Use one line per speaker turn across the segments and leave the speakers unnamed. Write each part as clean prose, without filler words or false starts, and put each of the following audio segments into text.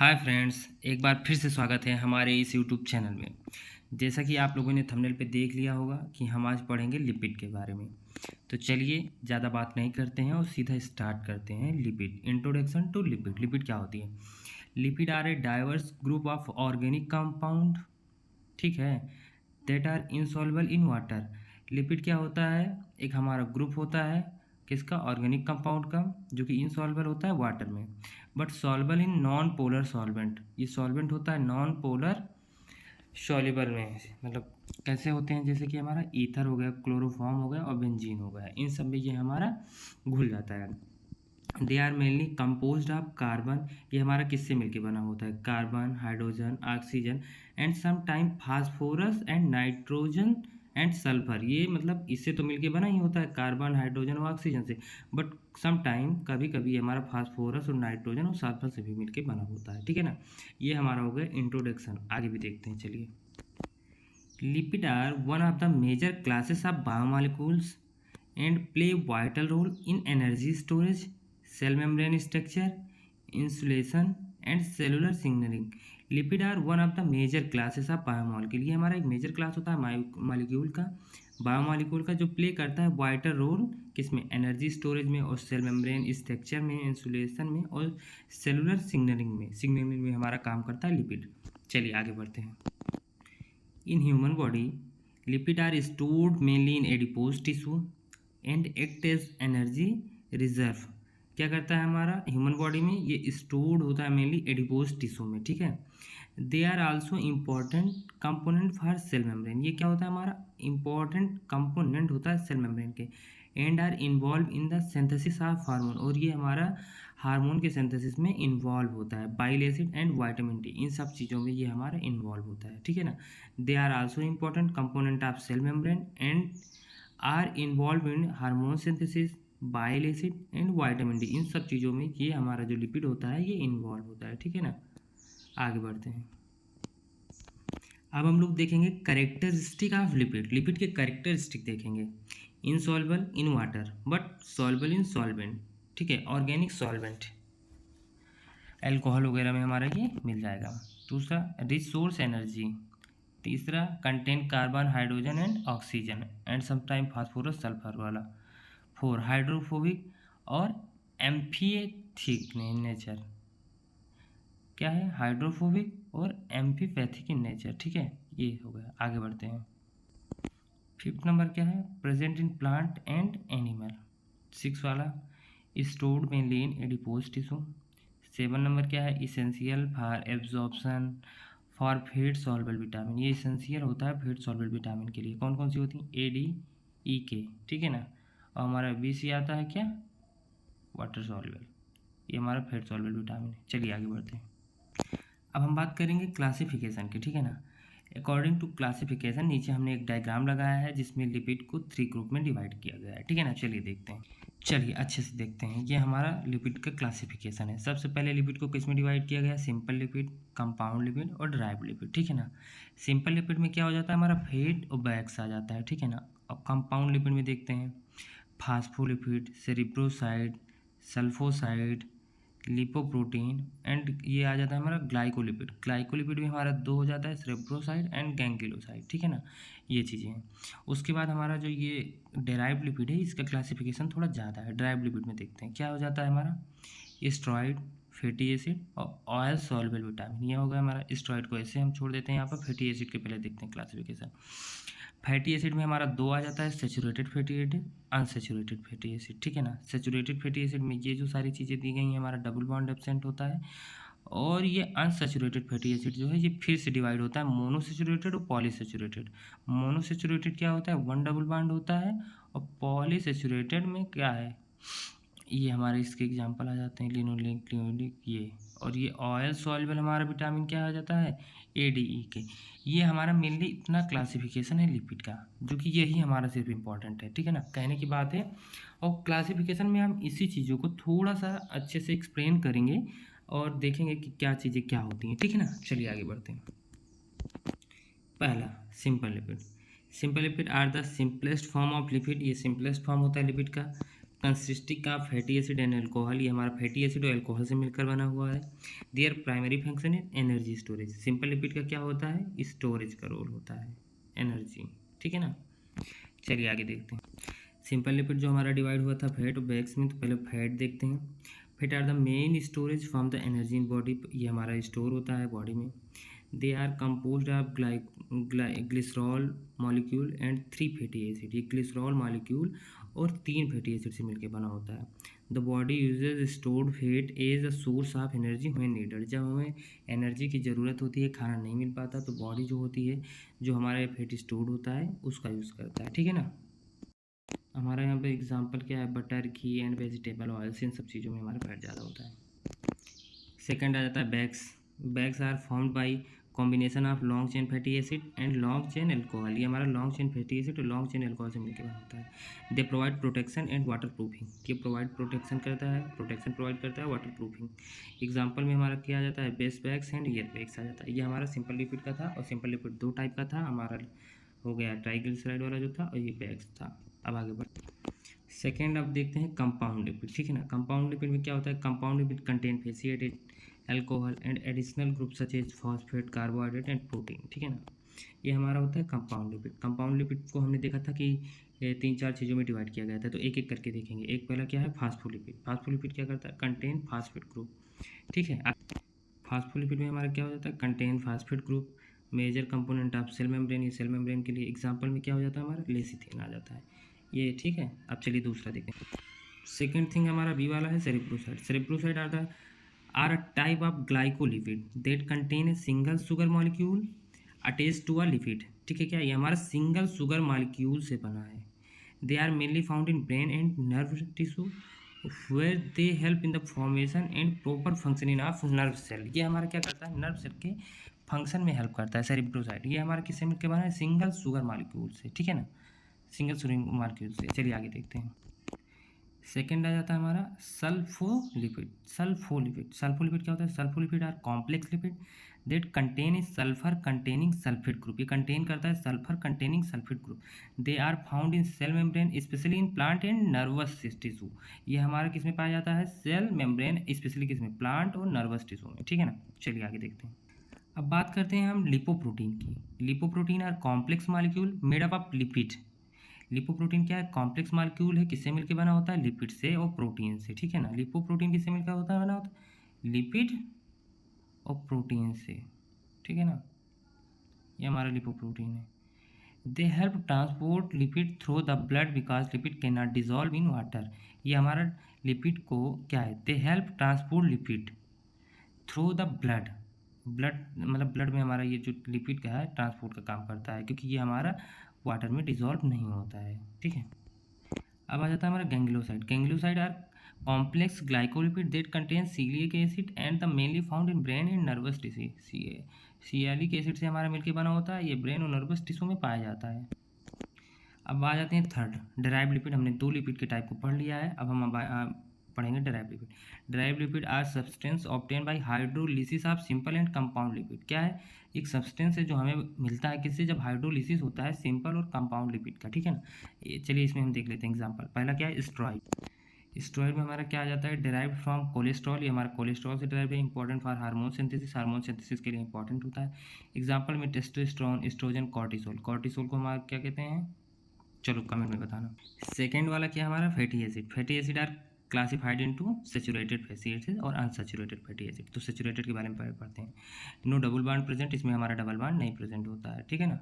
Hi friends, एक बार फिर से स्वागत है हमारे इस यूट्यूब चैनल में। जैसा कि आप लोगों ने थंबनेल पे देख लिया होगा कि हम आज पढ़ेंगे लिपिड के बारे में। तो चलिए ज़्यादा बात नहीं करते हैं और सीधा स्टार्ट करते हैं। Lipid, introduction to lipid. Lipid क्या होती है? Lipid are a diverse group of organic compound, ठीक है, that are insoluble in water. Lipid क्या होता है? एक हमारा ग्रुप होता है किसका? ऑर्गेनिक कंपाउंड का, जो कि इनसॉल्युबल होता है वाटर में, but soluble in non polar solvent. ये सॉल्वेंट होता है नॉन पोलर सॉल्युबल में, मतलब कैसे होते हैं? जैसे कि हमारा ईथर हो गया, क्लोरोफॉर्म हो गया और बेंजीन हो गया, इन सब में ये हमारा घुल जाता है। They are mainly composed of carbon. ये हमारा किससे मिलके बना होता है? Carbon, hydrogen, oxygen and some time phosphorus and nitrogen and sulphur. ये मतलब इससे तो मिलके बना ही होता है, कार्बन, हाइड्रोजन और ऑक्सीजन से, बट सम टाइम कभी कभी हमारा फास्फोरस और नाइट्रोजन और सल्फर से भी मिलके बना होता है, ठीक है ना। ये हमारा हो गया इंट्रोडक्शन। आगे भी देखते हैं, चलिए। Lipid are one of the major classes of biomolecules and play vital role in energy storage, cell membrane structure, insulation and cellular signaling. Lipid are one of the major classes of biomolecule. ये हमारा एक major class होता है molecule का, biomolecule का, जो play करता है वाइटल रोल किसमें? एनर्जी स्टोरेज में और सेल मेम्ब्रेन स्ट्रक्चर में, इंसुलेशन में और सेलुलर सिग्नलिंग में। सिग्नलिंग में हमारा काम करता है लिपिड। चलिए आगे बढ़ते हैं। In human body lipid are stored mainly in adipose tissue and act as energy reserve. क्या करता है हमारा ह्यूमन बॉडी में? ये स्टोर्ड होता है मेनली एडिपोज टिश्यू में, ठीक है। They are also important component for cell membrane. ये क्या होता है हमारा? इंपॉर्टेंट कंपोनेंट होता है सेल मेम्ब्रेन के। And are involve in the synthesis of hormone, और ये हमारा हार्मोन के सिंथेसिस में इन्वॉल्व होता है। Bile acid and vitamin D, इन सब चीज़ों में ये हमारा इन्वॉल्व होता है, ठीक है ना। They are also important component of cell membrane and are involve in hormone synthesis, bile acid and vitamin D. इन सब चीज़ों में ये हमारा जो लिपिड होता है ये इन्वॉल्व होता है, ठीक है ना। आगे बढ़ते हैं। अब हम लोग देखेंगे करेक्टरिस्टिक ऑफ लिपिड। लिपिड के करेक्टरिस्टिक देखेंगे। Insoluble in water but soluble in solvent, ठीक है, ऑर्गेनिक सॉल्वेंट, एल्कोहल वगैरह में हमारा ये मिल जाएगा। दूसरा, रिच सोर्स एनर्जी। तीसरा, contain carbon, hydrogen and oxygen and sometime phosphorus sulphur वाला। फोर, हाइड्रोफोबिक और एम्फीथिक नेचर। क्या है? हाइड्रोफोबिक और एम्फीपैथिक इन नेचर, ठीक है, ये हो गया। आगे बढ़ते हैं। फिफ्थ नंबर क्या है? Present in plant and animal. Six वाला, stored mainly in adipose tissue. Seven number क्या है? Essential for absorption for fat soluble vitamin. ये इसेंशियल होता है फैट सॉल्युबल विटामिन के लिए। कौन कौन सी होती हैं? ए, डी, ई, के, ठीक है ना। और हमारा बी सी आता है क्या? Water soluble. ये हमारा फैट सॉल्युबल विटामिन है। चलिए आगे बढ़ते हैं। अब हम बात करेंगे क्लासिफिकेशन की, ठीक है ना। अकॉर्डिंग टू क्लासिफिकेशन, नीचे हमने एक डायग्राम लगाया है जिसमें लिपिड को 3 ग्रुप में डिवाइड किया गया है, ठीक है ना। चलिए देखते हैं, चलिए अच्छे से देखते हैं। ये हमारा लिपिड का क्लासिफिकेशन है। सबसे पहले लिपिड को किस में डिवाइड किया गया है? सिंपल लिपिड, कंपाउंड लिपिड और ड्राइव लिपिड, ठीक है ना। सिंपल लिपिड में क्या हो जाता है हमारा? फैट और बैक्स आ जाता है, ठीक है ना। अब कंपाउंड लिपिड में देखते हैं, फास्फोलिपिड, सेरिब्रोसाइड, सल्फोसाइड, लिपोप्रोटीन एंड ये आ जाता है हमारा ग्लाइकोलिपिड। ग्लाइकोलिपिड भी हमारा दो हो जाता है, सेरेब्रोसाइड एंड गैंग्लियोसाइड, ठीक है ना। ये चीज़ें हैं। उसके बाद हमारा जो ये डेराइव्ड लिपिड है, इसका क्लासिफिकेशन थोड़ा ज़्यादा है। डेराइव्ड लिपिड में देखते हैं क्या हो जाता है हमारा? स्टेरॉइड, फैटी एसिड और ऑयल सॉल्युबल विटामिन। ये हो गया हमारा। स्टेरॉइड को ऐसे हम छोड़ देते हैं यहाँ पर। फैटी एसिड के पहले देखते हैं क्लासिफिकेशन। फैटी एसिड में हमारा दो आ जाता है, saturated fatty acid, unsaturated fatty acid, ठीक है ना। सेचुरेटेड फैटी एसिड में ये जो सारी चीज़ें दी गई हैं, हमारा डबल बॉन्ड एब्सेंट होता है। और ये अनसेचुरेटेड फैटी एसिड जो है ये फिर से डिवाइड होता है मोनोसेचुरेटेड और पॉलीसेचुरेटेड। मोनोसेचुरेटेड क्या होता है? वन डबल बॉन्ड होता है। और पॉलीसेचुरेटेड में क्या है? ये हमारे इसके एग्जांपल आ जाते हैं, लिनोलिक, क्लिनोलिक, ये। और ये ऑयल सॉल्युबल हमारा विटामिन क्या आ जाता है? ए, डी, ई, के। ये हमारा मेनली इतना क्लासिफिकेशन है लिपिड का, जो कि यही हमारा सिर्फ इम्पॉर्टेंट है, ठीक है ना, कहने की बात है। और क्लासिफिकेशन में हम इसी चीज़ों को थोड़ा सा अच्छे से एक्सप्लेन करेंगे और देखेंगे कि क्या चीज़ें क्या होती हैं, ठीक है ना। चलिए आगे बढ़ते हैं। पहला, simple lipid. Simple lipid are the simplest form of lipid. ये सिंपलेस्ट फॉर्म होता है लिपिड का। Consisting of fatty acid and alcohol, ये हमारा फैटी एसिड और अल्कोहल से मिलकर बना हुआ है। There primary function is energy storage. Simple lipid का क्या होता है, स्टोरेज का रोल होता है, एनर्जी, ठीक है ना। चलिए आगे देखते हैं। सिंपल लिपिड जो हमारा डिवाइड हुआ था फैट और बैग्स में, तो पहले फैट देखते हैं। Fat are the main storage from the energy in body, ये हमारा स्टोर होता है बॉडी में। They are composed of glycerol molecule and 3 fatty acid, ये ग्लिसरॉल मॉलिक्यूल और 3 फैटी एसिड से मिलकर बना होता है। The body uses stored fat as a source of energy when needed, जब हमें एनर्जी की ज़रूरत होती है, खाना नहीं मिल पाता, तो बॉडी जो होती है, जो हमारा फैट स्टोर्ड होता है उसका यूज़ करता है, ठीक है ना। हमारा यहाँ पे एग्जांपल क्या है, butter, ghee and vegetable oils, इन सब चीज़ों में हमारा फैट ज़्यादा होता है। सेकंड आ जाता है bags. Bags are formed by combination of long chain fatty acid and long chain alcohol, ये हमारा लॉन्ग चेन फैटी एसिड और लॉन्ग चेन अल्कोहल से मिलकर बना होता है। They provide protection and water proofing, ये प्रोवाइड प्रोटेक्शन करता है, प्रोटेक्शन प्रोवाइड करता है, वाटर प्रूफिंग। एग्जाम्पल में हमारा क्या आ जाता है, base bags and ear bags आ जाता है। ये हमारा सिंपल लिपिड का था, और सिंपल लिपिड 2 टाइप का था, हमारा हो गया ट्राइग्लिसराइड वाला जो था, और ये बैग्स था। अब आगे बढ़ सेकेंड, अब देखते हैं कंपाउंड लिपिड, ठीक है ना। कंपाउंड लिपिड में क्या होता है, compound lipid contain fatty acid, alcohol and additional group such as phosphate, carbohydrate and protein, ठीक है ना। ये हमारा होता है कंपाउंड लिपिड। कंपाउंड लिपिड को हमने देखा था कि 3-4 चीज़ों में डिवाइड किया गया था, तो एक एक करके देखेंगे। एक पहला क्या है, फास्फोलिपिड। फास्फोलिपिड क्या करता है, कंटेन फास्फेट ग्रुप, ठीक है। फास्फोलिपिड में हमारा क्या हो जाता है, contain phosphate group, major component of cell membrane, ये सेल मेम्ब्रेन के लिए एग्जाम्पल में क्या हो जाता है, हमारा लेसिथिन आ जाता है ये, ठीक है। अब चलिए दूसरा देखें। सेकेंड थिंग हमारा बी वाला है cerebroside. Cerebroside are a type of glycolipid that contain a single sugar molecule attached to a lipid, ठीक है। क्या ये हमारा सिंगल शुगर मॉलिक्यूल से बना है। They are mainly found in brain and nerve tissue where they help in the formation and proper functioning of nerve cell, ये हमारा क्या करता है, नर्व सेल के फंक्शन में हेल्प करता है सेरिब्रोसाइड। ये हमारा किससे मिलकर बना है, सिंगल शुगर मॉलिक्यूल से, ठीक है ना, सिंगल शुगर मॉलिक्यूल से। चलिए आगे देखते हैं। सेकेंड आ जाता है हमारा सल्फोलिपिड। सल्फोलिपिड, सल्फोलिपिड क्या होता है, sulfolipid are complex lipid that contain a sulphur containing sulphate group, ये कंटेन करता है sulphur containing sulphate group. They are found in cell membrane specially in plant and nervous tissue, ये हमारा किस में पाया जाता है, सेल मेम्ब्रेन स्पेशली किस में, प्लांट और नर्वस टिश्यू में, ठीक है ना। चलिए आगे देखते हैं। अब बात करते हैं हम लिपोप्रोटीन की। Lipoprotein are complex molecule made up of lipid. Lipoprotein क्या है, कॉम्प्लेक्स मॉलिक्यूल है, किससे मिलकर बना होता है, लिपिड से और प्रोटीन से, ठीक है ना। लिपोप्रोटीन किससे मिलकर होता है, बना होता है लिपिड और प्रोटीन से, ठीक है ना। ये हमारा लिपोप्रोटीन है। They help transport lipid through the blood because lipid can not dissolve in water, ये हमारा लिपिड को क्या है, they help transport lipid through the blood, blood मतलब ब्लड में हमारा ये जो लिपिड का है ट्रांसपोर्ट का काम करता है, क्योंकि ये हमारा वाटर में डिजॉल्व नहीं होता है, ठीक है। अब आ जाता है हमारा ganglioside. Ganglioside are complex glycolipid that contain sialic acid and the mainly found in brain and nervous tissue. Sialic acid से हमारा मिलकर बना होता है, ये ब्रेन और नर्वस टिश्यू में पाया जाता है। अब आ जाते हैं थर्ड, डेराइव लिपिड। हमने 2 लिपिड के टाइप को पढ़ लिया है, अब हम पढ़ेंगे derive lipid. Derive lipid are substance obtain by hydrolysis of simple and compound lipid, क्या है, एक सब्सटेंस है जो हमें मिलता है किससे, जब हाइड्रोलिसिस होता है सिंपल और कंपाउंड लिपिड का, ठीक है ना। चलिए इसमें हम देख लेते हैं एग्जांपल। पहला क्या है, स्टेरॉइड। स्टेरॉइड में हमारा क्या आ जाता है, डिराइव्ड फ्रॉम कोलेस्ट्रॉल, ये हमारा कोलेस्ट्रॉल से डिराइव है, important for hormone synthesis, hormone synthesis के लिए इंपॉर्टेंट होता है। एग्जाम्पल में टेस्टोस्टेरोन, एस्ट्रोजन, कॉर्टिसोल। कॉर्टिसोल को हमारा क्या कहते हैं, चलो कमेंट में बताना। सेकेंड वाला क्या है हमारा, fatty acid. Fatty acid are classified into saturated fatty acid और अनसैचुरेटेड फैटी एसिड। तो सैचुरेटेड के बारे में पढ़ते हैं। नो डबल बॉन्ड प्रेजेंट, इसमें हमारा डबल बॉन्ड नहीं प्रेजेंट होता है, ठीक है ना।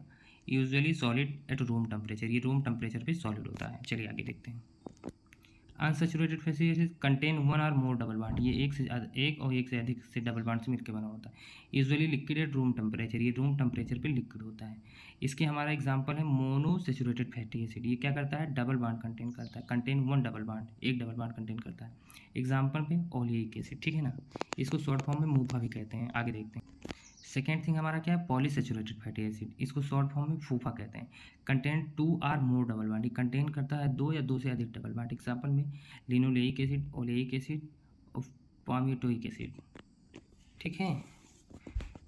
Usually solid at room temperature, ये रूम टेम्परेचर पे सॉलिड होता है। चलिए आगे देखते हैं। अनसैचुरेटेड फैटी एसिड कंटेन 1 और मोर डबल बॉन्ड, ये एक और एक से अधिक से डबल बॉन्ड से मिलकर बना होता है। Usually liquid at room temperature, ये रूम टेम्परेचर पे लिक्विड होता है। इसके हमारा एग्जांपल है मोनोसैचुरेटेड फैटी एसिड, ये क्या करता है, डबल बॉन्ड कंटेन करता है, कंटेन 1 डबल बॉन्ड, एक डबल बॉन्ड कंटेन करता है। एग्जांपल पे ओलिक एसिड, ठीक है ना, इसको शॉर्ट फॉर्म में मूफा भी कहते हैं। आगे देखते हैं। सेकेंड थिंग हमारा क्या है, पॉलीसैचुरेटेड फैटी एसिड, इसको शॉर्ट फॉर्म में फूफा कहते हैं। कंटेन 2 और मोर डबल बॉन्ड, ये कंटेन करता है 2 या 2 से अधिक डबल बॉन्ड। एग्जांपल में लिनोलेइक एसिड, ओलेइक एसिड और पामीटोइक एसिड, ठीक है,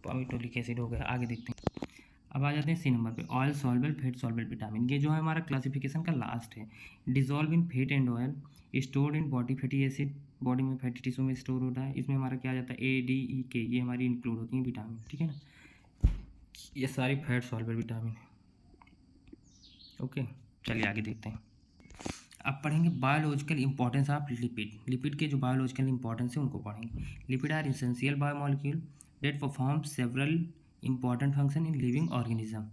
पामीटोलिक एसिड हो गया। आगे देखते हैं। अब आ जाते हैं सी नंबर पे, oil soluble fat soluble vitamin. ये जो है हमारा क्लासिफिकेशन का लास्ट है। Dissolve in fat and oil, stored in body fatty acid, body में फैटी टिश्यू में स्टोर होता है। इसमें हमारा क्या आ जाता है, ए डी ई के, ये हमारी इंक्लूड होती हैं विटामिन, ठीक है ना। ये सारी फैट सॉल्युबल विटामिन है। ओके, चलिए आगे देखते हैं। अब पढ़ेंगे biological importance of lipid. Lipid के जो बायोलॉजिकल इंपॉर्टेंस है उनको पढ़ेंगे। Lipid are essential biomolecule that perform several important function in living organism.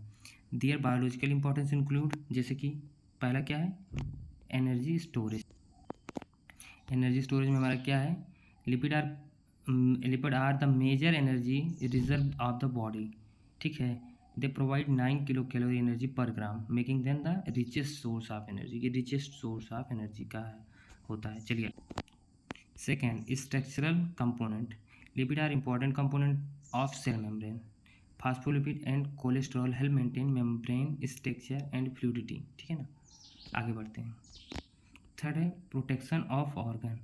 Their biological importance include, जैसे कि पहला क्या है, एनर्जी स्टोरेज। एनर्जी स्टोरेज में हमारा क्या है, lipid are the major energy reserve of the body, ठीक है। They provide 9 kilo calorie energy पर gram, making then the richest source of energy. ये रिचेस्ट सोर्स ऑफ एनर्जी का होता है। चलिए second, structural component. Lipid are important component of cell membrane. Phospholipid and cholesterol help maintain membrane structure and fluidity, ठीक है ना। आगे बढ़ते हैं। थर्ड है protection of organ.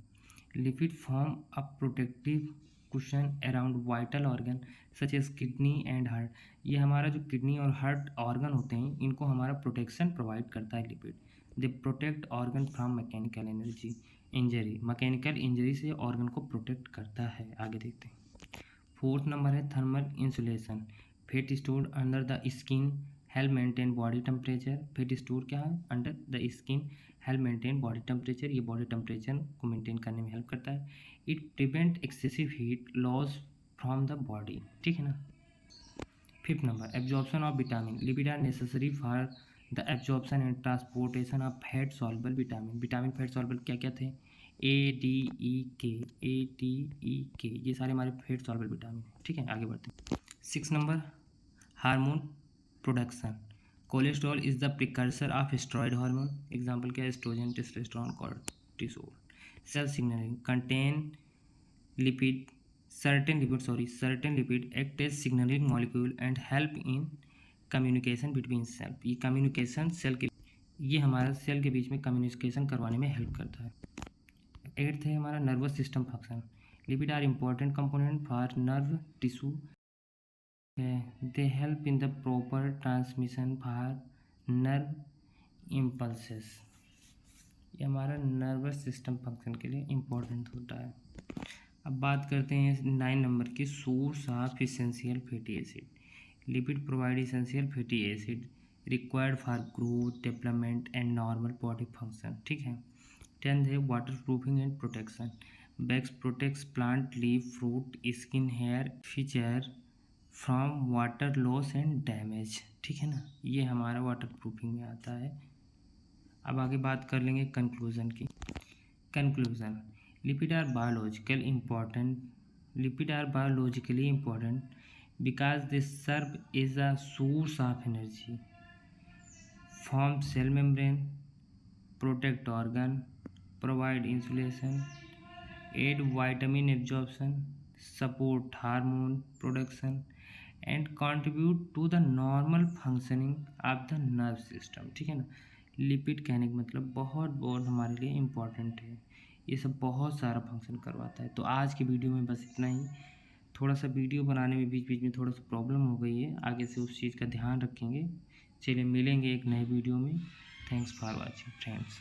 Lipid form a protective cushion around vital organ such as kidney and heart. ये हमारा जो किडनी और हार्ट ऑर्गन होते हैं इनको हमारा प्रोटेक्शन प्रोवाइड करता है lipid. They protect organ from mechanical energy injury. Mechanical injury से ऑर्गन को प्रोटेक्ट करता है। आगे देखते हैं। फोर्थ नंबर है thermal insulation. Fat stored under the skin help maintain body temperature. Fat store क्या है, under the skin help maintain body temperature. ये बॉडी टेम्परेचर को मेंटेन करने में हेल्प करता है। It prevent excessive heat loss from the body, ठीक है ना। Fifth number absorption of vitamin. Lipid are necessary for the absorption and transportation of fat soluble vitamin. Vitamin fat soluble क्या क्या थे, ए डी ई के, A D E के, ये सारे हमारे फैट सॉल्युबल विटामिन, ठीक है। आगे बढ़ते हैं। 6 number hormone production. Cholesterol is the precursor of steroid hormone. Example क्या है, oestrogen, testosterone, cortisol. Cell signalling contain lipid, certain lipid act as signaling molecule and help in communication between cell। ये communication cell के, ये हमारा cell के बीच में communication करवाने में हेल्प करता है। 8th है हमारा nervous system function. Lipid are important component for nerve tissue. They help in the proper transmission for nerve impulses. ये हमारा नर्वस सिस्टम फंक्शन के लिए इम्पोर्टेंट होता है। अब बात करते हैं 9 नंबर की, source of essential fatty acid. Lipid provide essential fatty acid required for growth, development and normal body function, ठीक है। 10th है water proofing and protection. Bags protects plant leaf, fruit, skin, hair, feature from water loss and damage, ठीक है ना। ये हमारा water proofing में आता है। अब आगे बात कर लेंगे कंक्लूजन की। Conclusion, lipid are biologically important because they serve as a source of energy, form cell membrane, protect organ, provide insulation, aid vitamin absorption, support hormone production and contribute to the normal functioning of the nerve system, ठीक है ना। Lipid कहने का मतलब बहुत बहुत हमारे लिए इम्पॉर्टेंट है, ये सब बहुत सारा फंक्शन करवाता है। तो आज की वीडियो में बस इतना ही। थोड़ा सा वीडियो बनाने में बीच बीच में थोड़ा सा प्रॉब्लम हो गई है, आगे से उस चीज़ का ध्यान रखेंगे। चलिए मिलेंगे एक नए वीडियो में। Thanks for watching friends.